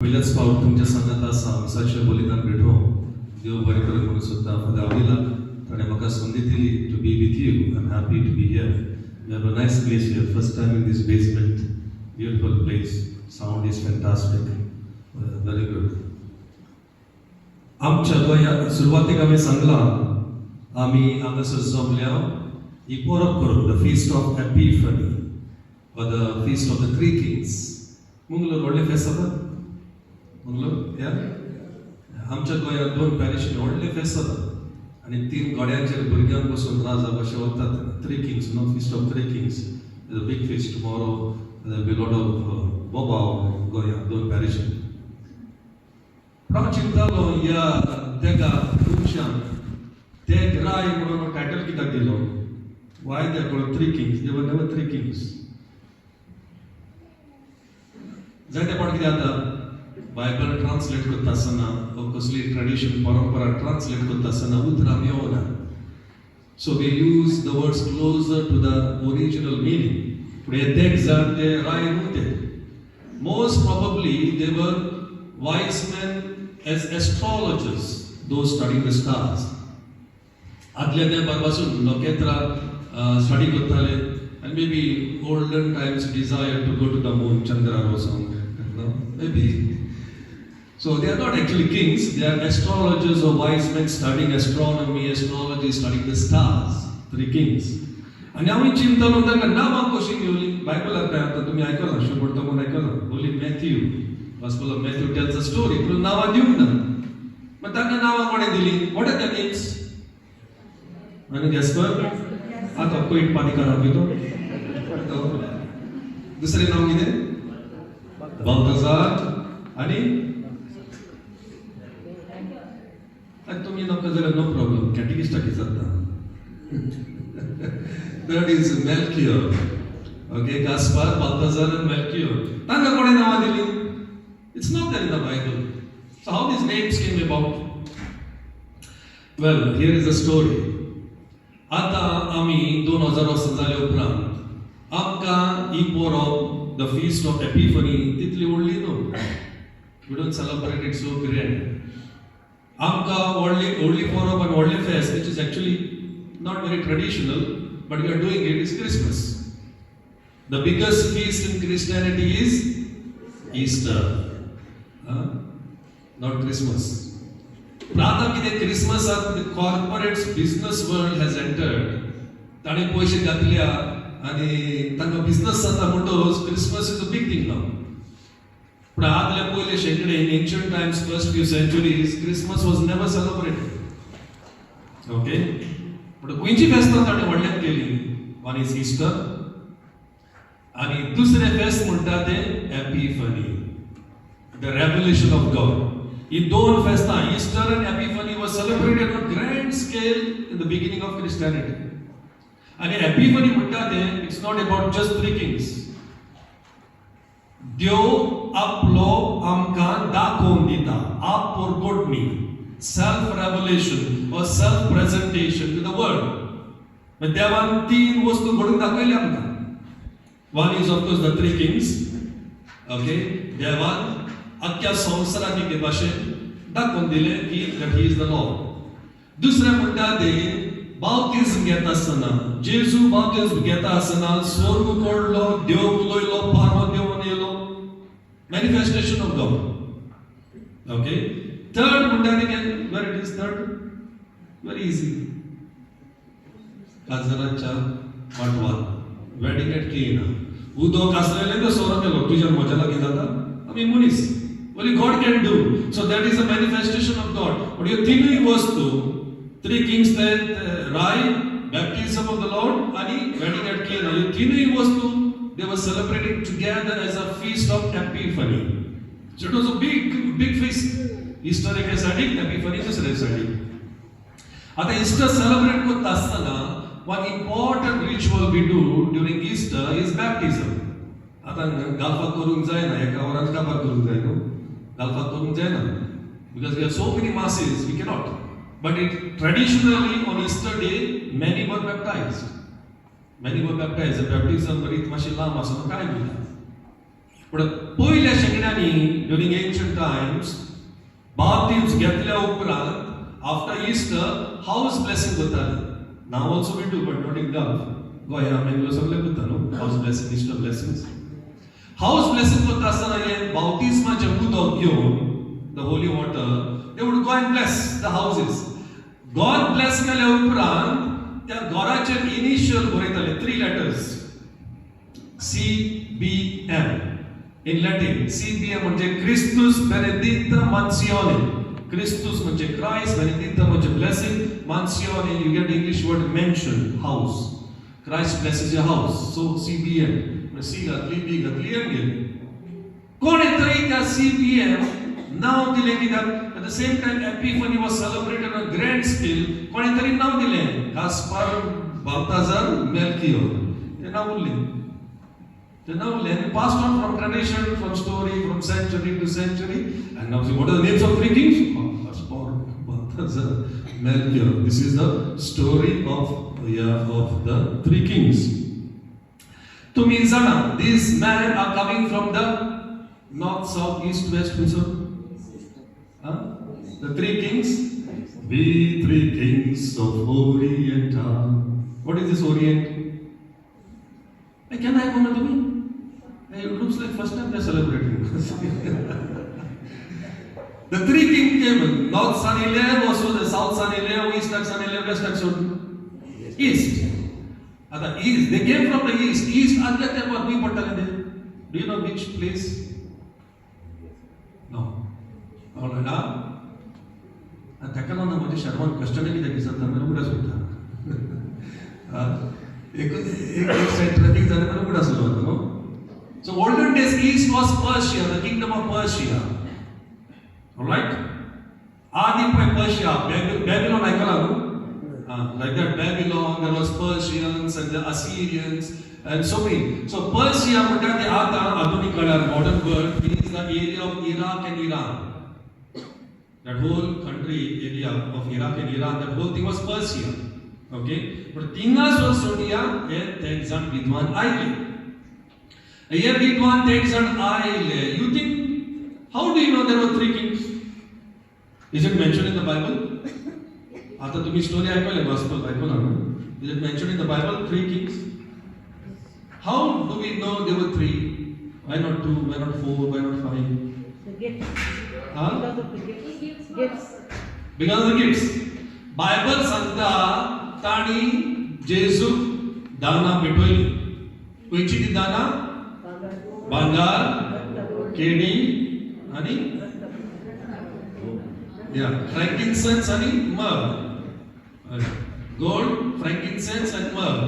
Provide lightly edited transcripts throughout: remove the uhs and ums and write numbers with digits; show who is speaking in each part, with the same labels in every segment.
Speaker 1: पहिल्याच पाऊल तुमच्या संघात आसा आमसाच्या बलिदान भेटो देव बरें करूं म्हणून सोदता फादर अविला ताणें म्हाका संदी दिली to be with you I am happy to be here we have a nice place here first time in this basement beautiful place sound is fantastic very good आमच्या गोंयांत सुरवातीक आमी सांगलां आमी हांगासर जमल्या ही परब करूंक द फीस्ट ऑफ एपिफनी वा the feast of the three kings Mangalore व्हडलें फेस्त जाता मंगलोर या आमच्या गोंयांत दोन पॅरिशीन व्हडले फेस्त जाता आनी तीन गोड्यांचेर भुरग्यांक बसून राजा कशें वतात three kings no feast of three kings is a big feast tomorrow be lot of बोबाव गोंयांत दोन पॅरिशीन हांव चिंतालो ह्या तेका खुबशांक ते राय म्हणून टायटल कित्याक दिलो why they called three kings they were never three kings जायते फावट कितें जाता बायबल ट्रान्सलेट करता आसतना कसली ट्रेडिशन परंपरा ट्रान्सलेट करता आसतना उतरां मेळना so we use the words closer to the original meaning पूण हे तेक जाण ते राय न्हू most probably they were wise man as astrologers those studying the stars आदल्या तेंपार पासून नखेत्रां स्टडी करताले आनी maybe olden times desire to go to the moon चंद्रार वचोंक maybe so they are not actually kings, they are astrologers or wise men studying astronomy, astrology, studying the stars, three kings. आणि आम्ही चिंतलो तांकां नांवां कशीं घेवली बायबलार काय आता तुम्ही आयकलां शुभोर्त म्हणून आयकलां होली मॅथ्यू वाचपलो मॅथ्यू टेल्स अ स्टोरी पूण नांवां दिवंक ना मागीर तांकां नांवां कोणें दिलीं व्हॉट आर द नेम्स आनी गॅस कर आतां पयट पानिकार हांव तो दुसरें नांव कितें बाल्थाजार आणि तुम्ही नका जाल्यार नो प्रॉब्लेम कॅटेकिस्टाक जाता that is Melchior okay Gaspar Balthazar and Melchior तांकां कोणें नांवां दिलीं it's not there in the Bible so how these names came about well here is a story आतां आमी 2000 वर्सां जाले उपरांत आमकां ही परब the feast of epiphany titli only no we don't celebrate it so grand amka only परब and only fest which is actually not very traditional but we are doing it is Christmas the biggest feast in Christianity is Easter not Christmas rather kide Christmas the corporate business world has entered tane पैसे घातल्या आणि तांकां business जाता म्हणटच Christmas is a big thing now पण आदले पयले शेकडे in ancient times first few centuries Christmas was never celebrated okay पण खंयची फेस्तां ताणें व्हडल्यान केली वन इज इस्टर आणि दुसरे फेस्त म्हणटा ते Epiphany the revolution of God ही दोन फेस्तां इस्टर आनी Epiphany was celebrated on grand scale in the beginning of Christianity आणि एपिफनी म्हणटा ते it's not about just three kings देव आपलो आमकां दाखोवन दिता आप परगोडणी सेल्फ रेव्होल्यूशन और self presentation to the world देवान तीन वस्तू घडून दाखयली आमकां one is of course the three kings okay देवान अख्ख्या संवसाराक एके भाशेन दाखोवन दिले की that he is the Lord दुसरें म्हणटा ते बाप्तिस्म घेता आसतना जेजू बाप्तिस्म घेता आसतना स्वर्ग कोडलो देव उलयलो पार्वो देवून येयलो manifestation of God okay third म्हणटा ते where it is third very easy काजराच्या वाटवान वेडिंग एट केना उदक आसलेले तो सोरो केलो तुज्या म्हज्या लागीं जाता आमी मनीस only God can do so that is a manifestation of God but ह्यो तिनूय वस्तू three kings that rai baptism of the Lord and wedding at Cana you three vastu they were celebrating together as a feast of epiphany so it was a big feast Easter ek sadi epiphany is sadi ata Easter celebrate korta asthana one important ritual we do during Easter is baptism ata galfa korunk jayna eka horan kabar korunk jayna galfa korunk jayna because we have so many masses we cannot but it traditionally on Easter day many were baptized the baptism बरीच मातशी लांब आसा काय म्हणटा पण पयल्या शेंगड्यांनी during ancient times बाप्तिस्म घेतल्या उपरांत आफ्टर ईस्टर हाऊस ब्लेसिंग करताले. Now also we do but not in Gulf. गोंया बेंगलोर सगळे करता न्हू house blessing, Easter blessings. House blessing करता आसतना हे बाप्तिस्माचे उदक घेवन the holy water they would go and bless the houses. God bless केल्या उपरांत त्या घराचेर इनिशियल बरयताले 3 letters CBM in Latin. CBM म्हणजे Christus benedicta mansione. Christus म्हणजे Christ, benedicta म्हणजे blessing, mansione you get the English word mention, house. Christ blesses your house. So CBM. C घातली, B घातली आणि गेली. कोणीतरी त्या CBM नाव दिले कित्याक at the same time Epiphany was celebrated on a grand scale. कोणीतरी नाव दिले Gaspar Balthazar Melchior. ते नाव उरले. The now land passed on from tradition, from story, from century to century. And now, what are the names of 3 kings? Gaspar, Balthazar, Melchior. This is the story of the 3 kings. To Mizana, these men are coming from the north, south, east, west, huh? The 3 kings. We 3 kings of Orient. What is this Orient? Can I come to me? It looks like first time they're celebrating. The 3 kings came. North sun ile, also the south sun ile, east sun ile, west sun east. At the east, they came from the east. East, adla te par bhi pattale. Do you know which place? No. All right, now. त्याला ना माझे शर्मान question आहे की त्या किस्सा तर मला कुठे सुद्धा एक साइड ट्रॅफिक झाले मला कुठे असलं होतं no. So olden days east was Persia, the kingdom of Persia. All right? Adi Persia, Babylon ऐकला ना? Like that Babylon, there was Persians and the Assyrians and so many. So Persia म्हणतात ते आता आधुनिक काळात modern world is the area of Iraq and Iran. That whole country area of Iraq and Iran, that whole thing was Persia. Okay? But tingas was Sonia and Texan Vidwan Island. Here Vidwan Texan Island. You think, how do you know there were 3 kings? Is it mentioned in the Bible? After to be story ऐकले gospel ऐकलं ना. Is it mentioned in the Bible 3 kings? How do we know there were 3? Why not 2? Why not 4? Why not 5?
Speaker 2: The gifts.
Speaker 1: Huh?
Speaker 2: Because of the gifts. Gifts.
Speaker 1: Because of the gifts. Bible सांगता ताणी जेजू दाना भेटवली. खंयची ती दाना? भांगार, KD आणि frankincense आणि myrrh. Gold, frankincense and myrrh.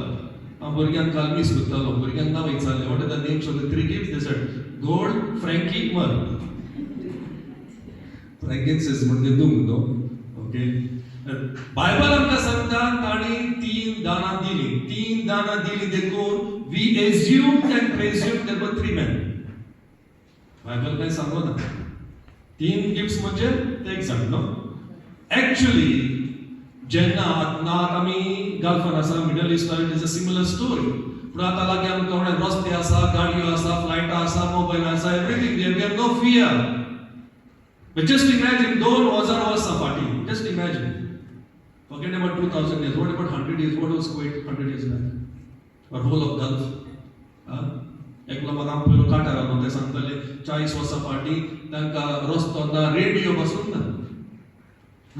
Speaker 1: भुरग्यांक काल मिस करतालो. भुरग्यांक नांव विचारले. What are the names of the 3 gifts? They said gold, frankie, myrrh. Frankincense म्हणजे दूध नो. Okay. बायबल आमकां सांगता ताणी 3 दाना दिली. 3 दाना दिली देखून we assumed and presumed there were 3 men. Bible काय सांगो ना. 3 गिफ्ट्स म्हणजे ते एक सांग नो. Actually जेन्ना आतां आमी गल्फान आसा, मिडल इस्टान it is a similar story. पूण आतां लागीं आमकां रस्ते आसा, गाडयो आसा, फ्लायट आसा, मोबायल आसा, everything. We have no fear. But just imagine 2000 वर्सां फाटीं. Just imagine. Forget about 2000 years. What about 100 years? What was Kuwait 100 years back? Or whole of Gulf? एकलो मनाम पयलो काटार आलो ते सांगताले 40 वर्सां फाटीं तांकां रस्तो ना, रेडिओ पासून ना,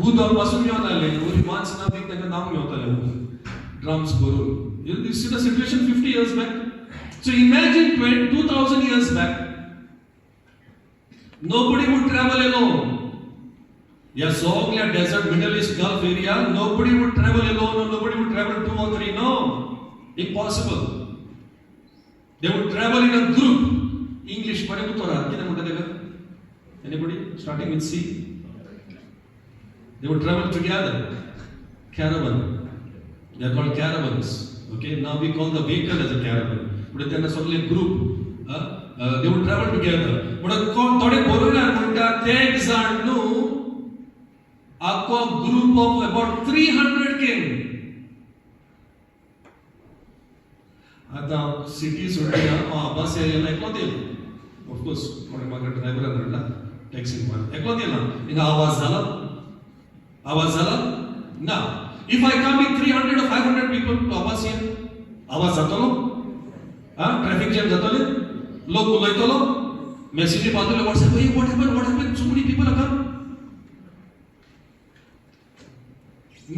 Speaker 1: उदक पासून मेवताले. ओली वाच ना बी तांकां नांव मेवताले ड्रम्स भरून. You see the situation 50 years back. So imagine 2000 years back. Nobody would travel alone. Yeah, soglia desert, Middle East, Gulf area, nobody would travel alone or nobody would travel 2 or 3. No, impossible. They would travel in a group. English, pare putora, kina mota dega? Anybody? Starting with C. They would travel together. Caravan. They are called caravans. Okay, now we call the vehicle as a caravan. But then a sort of group. They would travel together. But thode borona munta take zannu a group of about 300 came. आता city सुट्टी बस यायला ऐकलं ते of course कोणी म्हाका ड्रायव्हरान धाडला टॅक्सीन मार एकलो गेला हिंगा आवाज झाला ना if I come with 300 or 500 people to आवाज हियर आवाज जातलो ट्रॅफिक जॅम जातले लोक उलयतलो मेसेजी पावतले WhatsApp what happened so many people are come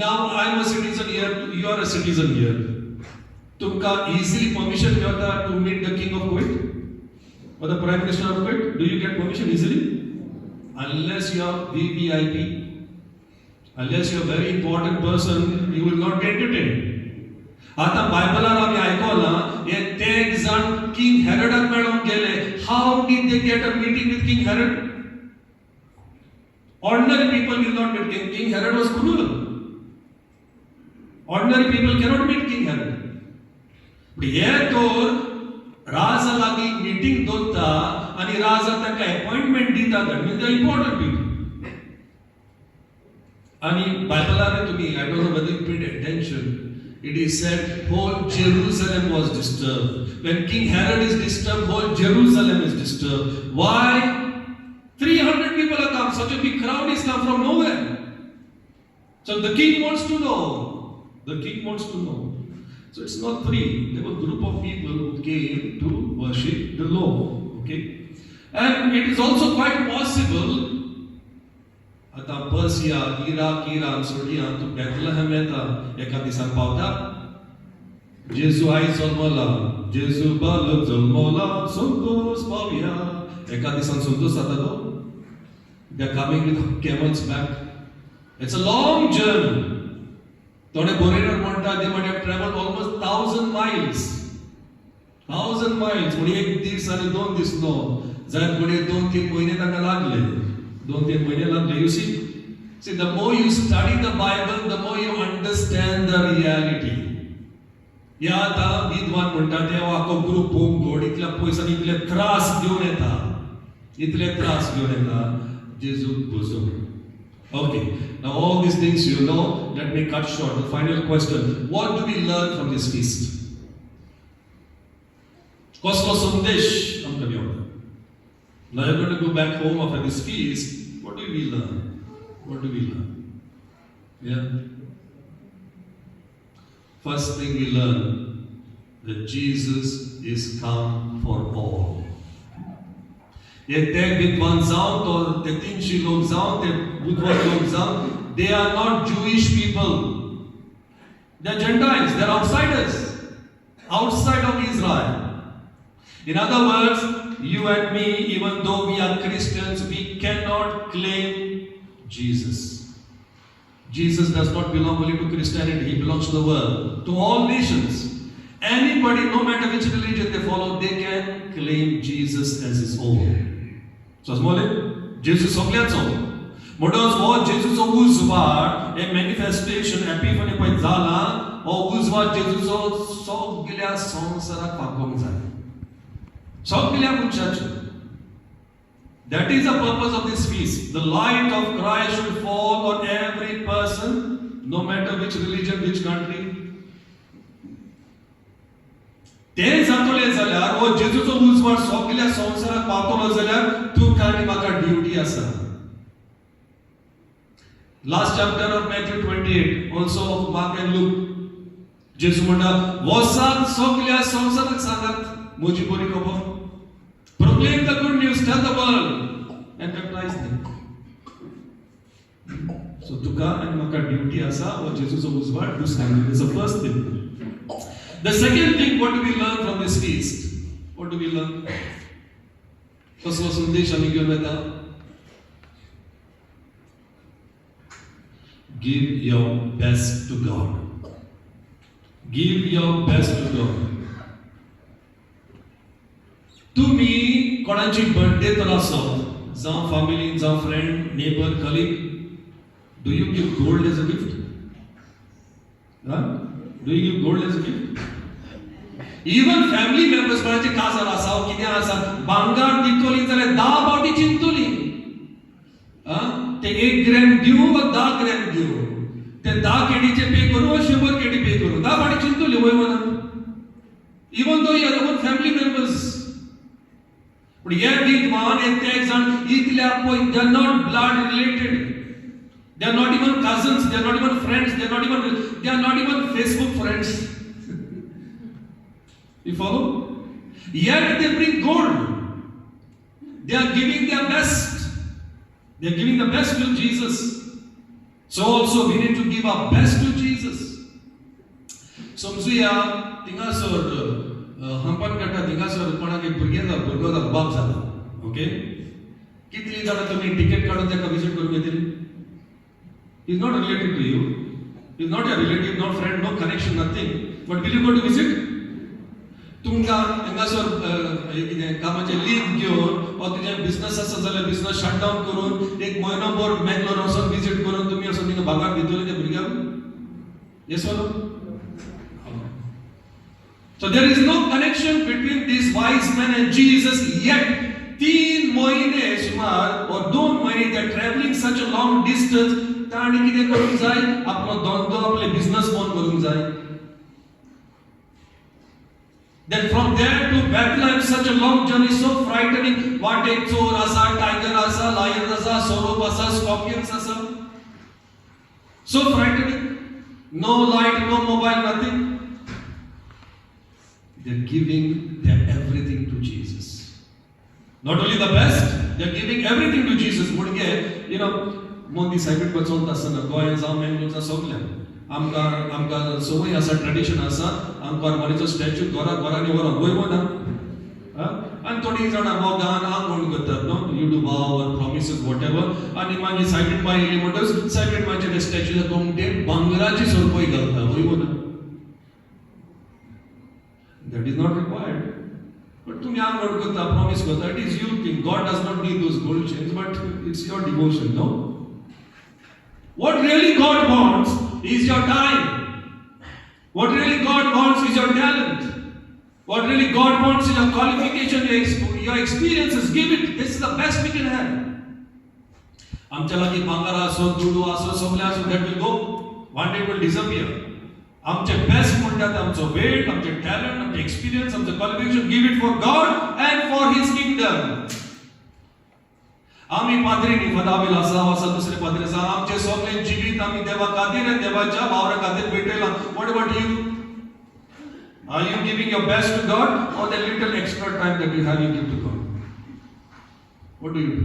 Speaker 1: now I am a citizen here you are a citizen here तुमका easily permission मेळटा to meet the king of Kuwait or the prime minister of Kuwait do you get permission easily unless you are VVIP unless you are a very important person you will not be entertained आता बायबलान आमी आयकला हे तेग जाण king हेरोडाक मेळोन गेले how did they get a meeting with king Herod ordinary people will not meet king herod was cruel ordinary people cannot meet king herod but हे तर राजा लागीं meeting दवरता आनी राजा ताका अपॉइंटमेंट दिता that means the important people आनी बायबलान तुमी I don't know whether you paid attention it is said whole Jerusalem was disturbed when king herod is disturbed whole Jerusalem is disturbed why 300 people have come such a big crowd is come from nowhere so the king wants to know so it's not free there were a group of people who came to worship the Lord okay and it is also quite possible आता Persia Iraq Iran सोडिया तू Bethlehem येता एका दिसान पावता जेजू आई जल्मला जेजू बालक जल्मला संतोष पावया एका दिसान संतोष जाता तो they are coming with camels back it's a long journey थोडे बोरेनर म्हणटा they might have traveled almost 1000 miles म्हणजे एक दीस आणि 2 दीस नो जाय पुढे 2-3 महिने ताका लागले 2-3 महिने लागले you see the more you study the Bible the more you understand the reality या आता विद्वान म्हणटा ते आको ग्रुप होम गोड इतल्या पयसांनी इतले त्रास घेवन येता जेजू बोजो okay now all these things you know let me cut short the final question what do we learn from this feast कसलो संदेश आमकां मेळटा now you're going to go back home after this feast what do we learn yeah first thing we learn that Jesus is come for all ये ते विद्वान जाऊं तो ते 300 लोग जाऊं ते बुद्धवाद लोग जाऊं they are not Jewish people they are Gentiles they are outsiders outside of Israel in other words you and me even though we are Christians we cannot claim Jesus does not belong only to Christianity he belongs to the world to all nations anybody no matter which religion they follow they can claim Jesus as his own so smole Jesus सगळ्यांचो म्हणटच हो जेजूचो उजवाड ए manifestation Epiphany पय जाला हो उजवाड जेजूचो सगळ्या संवसाराक पावोवंक जाय सगळ्या मनशांचो that is the purpose of this feast the light of Christ should fall on every person no matter which religion which country ते जातले जाल्यार हो जेजूचो उजवाड सगळ्या संवसाराक पावतलो जाल्यार तुका आनी म्हाका ड्युटी आसा last chapter of Matthew 28 also of Mark and Luke जेजू म्हणटा वसात सगळ्या संवसाराक सांगात म्हजी बरी खबर proclaim the good news tell the world and baptize them so tuka and maka duty asa or Jesus of Uzwad do something is the first thing the second thing what do we learn from this feast what do we learn first was sandesh ami gyon beta give your best to God give your best to God तुम्ही कोणाची birthday तर आसो जावं family जावं friend neighbour colleague do you give gold as a gift do you give gold as a gift even family members कोणाचे काजार आसा कितें आसा भांगार दितली जाल्यार 10 पावटी चिंतली ते 1 ग्रॅम दिवं वा 10 ग्रॅम दिवं ते 10 केडीचे पे करू वा 100 केडी पे करू 10 पावटी चिंतली वय म्हणून even though you are our family members But yet these man and text and they are not blood related. They are not even cousins. They are not even friends. They are not even Facebook friends. You follow? Yet they bring gold. They are giving their best. They are giving the best to Jesus. So also we need to give our best to Jesus. Somzuya tingasor hampan kata tingasor कोणाक भुरगो बाप जाला. Okay? कितली जाणां तुम्ही ticket काढून त्याका visit करून येतली? He is not related to you. He is not your relative, not friend, no connection, nothing. But will you go to visit? तुमका हांगासर कितें कामाचे लीव घेवन वा तुजें बिझनेस आसा जाल्यार बिझनेस शट डावन करून एक म्हयनोभर मँगलोर वचून विजीट करून तुमी वचून तिका भागाक दितले त्या भुरग्याक? येस वा no? So there is no connection between these wise men and Jesus yet. 3 महिने सुमार or 2 महिने they are traveling such a long distance. ताणी कितें करूंक जाय? आपलो धंदो आपले बिझनेस बंद करूंक जाय. Then from there to Bethlehem, such a long journey, so frightening. What a chor asa, tiger asa, lion asa, sorrow asa, scorpions asa. So frightening. No light, no mobile, nothing. They're giving their everything to Jesus. Not only the best, they're giving everything to Jesus. You know, Modi Saibit Batson Tasana, Goyans, Amen, Soglan. आमकां सवय आसा tradition आसा आमकां मनीचो statue घरांनी व्हरून वयवो ना आनी थोडी जाणां मोगान आंगवण करतात न्हू यू डू वाव और प्रॉमिसेस वॉटेवर आनी मागीर सायबीण बाय येयली म्हणटच सायबीण बायचे स्टॅच्यूच्या तोंगटेर भांगराची सोरपय घालता वयवो ना that is not required but तुमी आंगवण करता प्रॉमिस करता it is you thing God does not need those gold chains but it's your devotion no What really God wants is your time. What really God wants is your talent. What really God wants is your qualification, your experiences. Give it. This is the best we can have. आमच्या लागीं भांगर आसो, दुडू आसो, सगळें आसो, that will go. One day it will disappear. आमचे best म्हणटात आमचो वेळ, आमचे टॅलंट, आमचे एक्सपिरियन्स, आमचे qualification. Give it for God and for His kingdom. आम्ही पाद्रीनी फदाविल आसा दुसरे पाद्री आसा आमचे सगळे जिवीत आम्ही देवा खातीर आनी देवाच्या वावरा खातीर भेटयला What about you? Are you giving your best to God or the little extra time that you have you give to God? What do you do?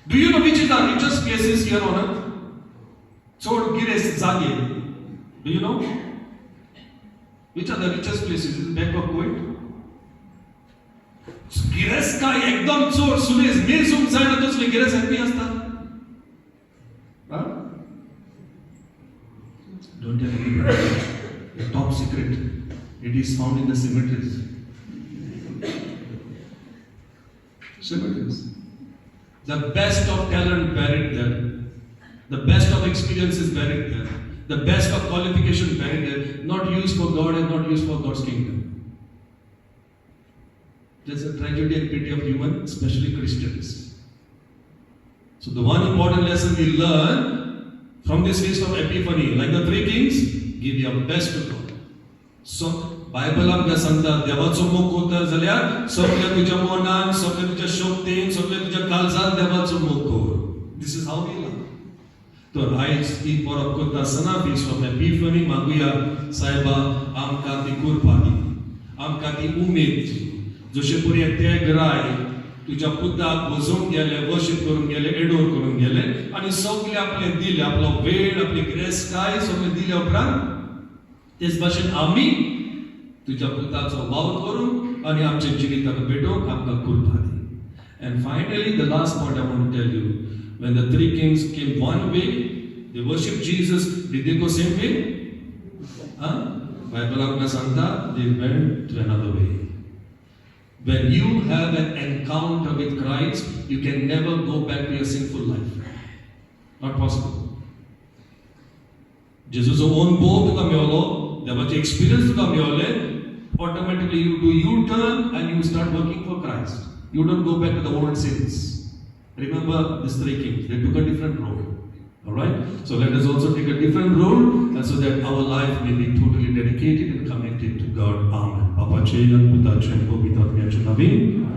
Speaker 1: Do you know which is the richest places here on earth? Chod Gires Zage. Do you know? Which are the richest places? Is it Bank of Kuwait? Grace काय एकदम चोर सुरेश मेसून जायना तसले grace happy असतात Don't tell anybody. The top secret. It is found in the cemeteries. Cemeteries. The best of talent buried there. The best of experience is buried there. The best of qualification buried there. Not used for God and not used for God's kingdom. There's a tragedy and pity of human, especially Christians. So the one important lesson we learn from this feast of Epiphany, like the 3 kings, give your best to God. So Bible आमकां सांगता देवाचो मोग कोत्तर जाल्यार सगळे तुज्या मनान, सगळे तुज्या शक्तीन, सगळे तुज्या काळजान देवाचो मोग कर. This is how we learn. तर आयज ही परब करता आसतना feast of Epiphany मागुया सायबा आमकां ती कृपा दी, आमकां ती उमेद दी. जशे पुरे ते ग्राय तुझ्या पुताक वजून गेले वर्शिप करून गेले एडोर करून गेले आणि सगळे आपले दिले आपलो वेळ आपली ग्रेस काय सगळे दिले उपरांत तेच भाशेन आम्ही तुझ्या पुताचो वावर करून आणि आमच्या जिविताक भेटोवंक आमकां कृपा दी. And finally the last point I want to tell you, when the 3 kings came one way, they worshiped Jesus. Did they go same way? Bible आमकां सांगता they went to another way. When you have an encounter with Christ, you can never go back to your sinful life. Not possible. Jesus own both tuka meolo, devache experience tuka meole, automatically you do U-turn and you start working for Christ. You don't go back to the old sins. Remember these 3 kings, they took a different road. Alright? So let us also take a different road, and so that our life may be totally dedicated connected to God. Amen. Papa ce, Ian, puta ce, pobita, mi-a ce, navin.